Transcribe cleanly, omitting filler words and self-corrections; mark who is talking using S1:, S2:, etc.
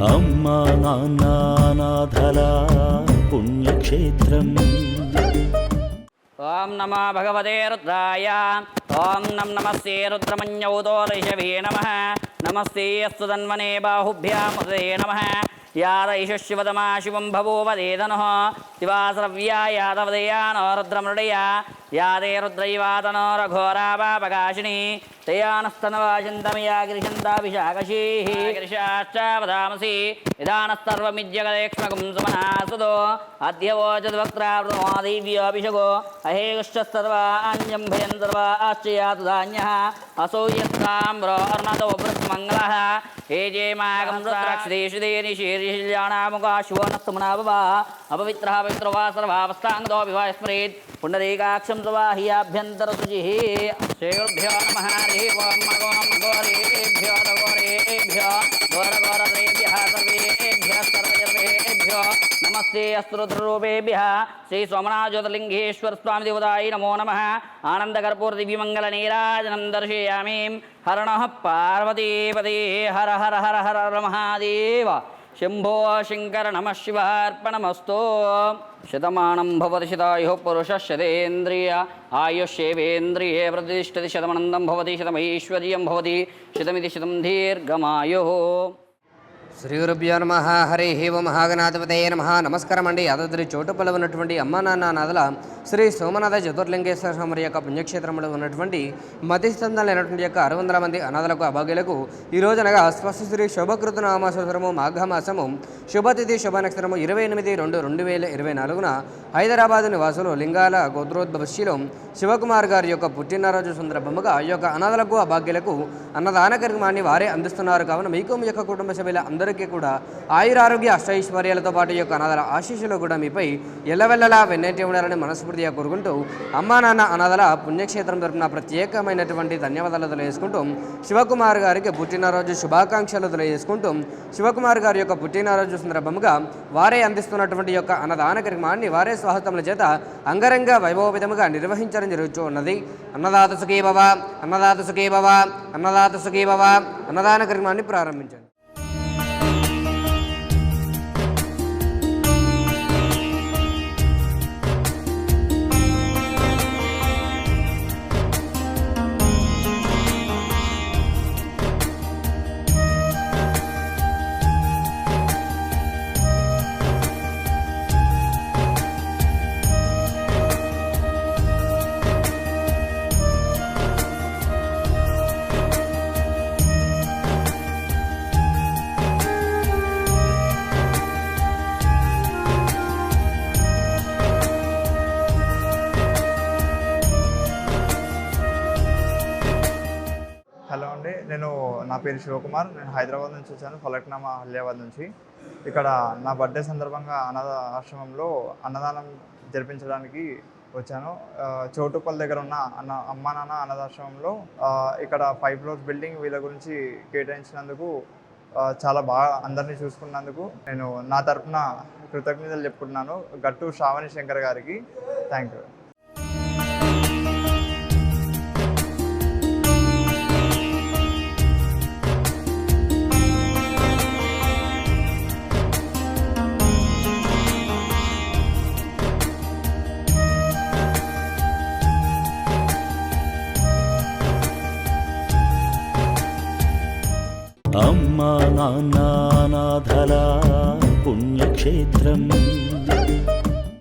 S1: అమ్మా నాన్న అనాథల పుణ్యక్షేత్రం.
S2: ఓం నమో భగవతే రుద్రాయ. ఓం నమస్తే రుద్రమన్యౌతో ఋషభే నమః. నమస్తే అస్తు తన్మనే బాహుభ్యాముదే నమః. యాదైష శివతమా శివం భవోవదేదనః. శివాసరవ్యా యాదవదయానో రుద్రమృడయ. యాదే రుద్రైవాతనో రఘోరాపాపకాశిని. తయానస్తనవాచింతమయా గిరిశంతాభిషాకశీః. గిరిశాశ్చావదామసి నిదానస్తర్వమిజ్జగదేక్ష్మకం సుమనాసుదో. అద్యవోచద్వక్త్రావృతమోదీవ్యోభిషగో. అహేగుశ్చస్తర్వాన్యం భయం సర్వా ఆశ్చయాతు ధాన్యః. అసౌ యత్తామ్రో అర్ణతో బృహ్మంగళః. ఏజేమాగం రుద్రాక్షిదేశుదేని శీర్షిల్యాణాముఖాశువనస్తుమనాభవ. అపవిత్రः పవిత్రవా సర్వావస్థాంగతో వివాస్మరేత్. పుండరీకాక్షం సువాహ్యాభ్యంతరశుచిః. శ్రీగురుభ్యో నమః. హరి ఓం ఘోరేభ్యో ఘోరేభ్యో ఘోరఘోరదేభ్యः సర్వేభ్యः సర్వజర్వేభ్యో నమస్తే అస్తు రుద్రరూపేభ్యः. శ్రీ సోమనాథజ్యోతిర్లింగేశ్వర స్వామి దేవతాయ నమో నమః. ఆనందకర్పూర దివ్యమంగళ నీరాజనం దర్శయామి. హర నః పార్వతీపదే. హర హర హర హర హర మహాదేవ. శంభో శంకర నమః శివార్పణమస్తు. శతమానం భవతి శతాయుః పురుషः శతేంద్రియ ఆయుష్యేవేంద్రియే ప్రతిష్టతి. శతమనందం భవతి శతమైశ్వర్యం భవతి. శతమితి శతం దీర్ఘమాయుః.
S3: శ్రీ గురుభ్యో నమః. హరి ఓం మహాగణాధిపతయే నమః. నమస్కారం అండి. యాదాద్రి చోటుపల్లి ఉన్నటువంటి అమ్మా నాన్న నాదల శ్రీ సోమనాథ జ్యోతిర్లింగేశ్వర స్వామి యొక్క పుణ్యక్షేత్రంలో ఉన్నటువంటి మతిస్తంధాలైనటువంటి యొక్క 600 మంది అనాథలకు అభాగ్యులకు ఈ రోజునగా స్వస్తి శ్రీ శుభకృత నామాసము మాఘమాసము శుభతిథి శుభ నక్షత్రము 28/2/2024 హైదరాబాద్ నివాసులు లింగాల గోత్రోద్భవశీలో శివకుమార్ గారి యొక్క పుట్టినరోజు సందర్భముగా ఈ యొక్క అనాథలకు అభాగ్యులకు అన్నదాన కార్యక్రమాన్ని వారే అందిస్తున్నారు. కావున మీకు మీ యొక్క కుటుంబ సభ్యుల అందరికీ కూడా ఆయురారోగ్య అష్టైశ్వర్యాలతో పాటు ఈ యొక్క అనాథల ఆశీస్సులు కూడా మీపై ఎల్లవెల్లలా వెన్నెట్టి ఉండాలని మనస్ఫూర్తిగా కోరుకుంటూ అమ్మా నాన్న అనాథల పుణ్యక్షేత్రం తరపున ప్రత్యేకమైనటువంటి ధన్యవాదాలు తెలియజేసుకుంటూ శివకుమార్ గారికి పుట్టినరోజు శుభాకాంక్షలు తెలియజేసుకుంటూ శివకుమార్ గారి యొక్క పుట్టినరోజు సందర్భముగా వారే అందిస్తున్నటువంటి యొక్క అన్నదాన కార్యక్రమాన్ని వారే స్వహస్తముల చేత అంగరంగ వైభవవిధముగా నిర్వహించడం జరుగుతూ ఉన్నది. అన్నదాత సుఖీ భవ, అన్నదాత సుఖీ భవ, అన్నదాత సుఖీ భవ. అన్నదాన కార్యక్రమాన్ని ప్రారంభించండి.
S4: హలో అండి, నా పేరు శివకుమార్. నేను హైదరాబాద్ నుంచి వచ్చాను, ఫలక్నామా హల్యాబాద్ నుంచి. ఇక్కడ నా బర్త్డే సందర్భంగా అనాథ ఆశ్రమంలో అన్నదానం జరిపించడానికి వచ్చాను. చౌటుపల్లి దగ్గర ఉన్న అమ్మా నాన్న అనాథాశ్రమంలో ఇక్కడ 5 floors బిల్డింగ్ వీళ్ళ గురించి కేటాయించినందుకు చాలా బాగా అందరినీ చూసుకున్నందుకు నేను నా తరఫున కృతజ్ఞతలు చెప్పుకుంటున్నాను గట్టు శ్రావణి శంకర్ గారికి. Thank you.
S1: అమ్మా నాన్న అనాథల పుణ్యక్షేత్రం.